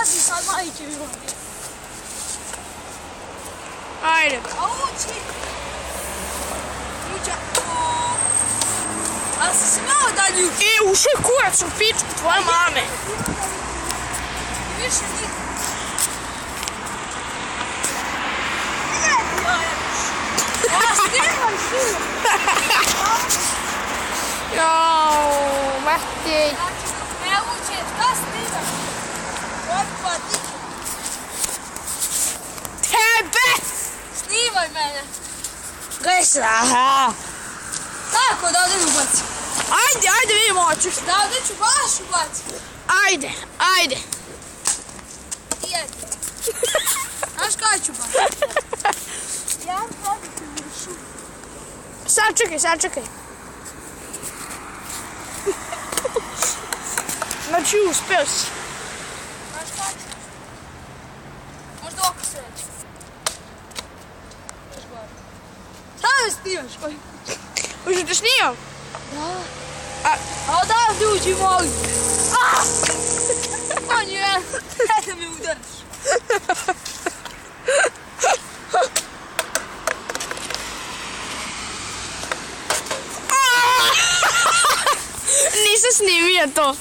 Pazi sad, majke mi vode. Ajde. A uči. Uđa. Ali si se malo dalje uči. Ušao je kurac u pičku tvoje mame. Više nikad. Ja snimam šinu. Jao, Matej. Ne uče, šta snimaš? Opa, ti. Tebe! Snimaj mene. Gledaj, aha. Tako, da ovdje ubacim. Ajde, vidimo hoćeš. Da ovdje ću baš ubacim. Ajde. Jedi. Znaš kada ću baciti? Ja ću više. Sad čekaj. Znači, uspeo si. Znaš kada ću? Možda oko sreći. Sada me snimaš? Uđu te snimam? Da. A odavde uđi molim. O nije. Da me udariš. Nisam snimio to.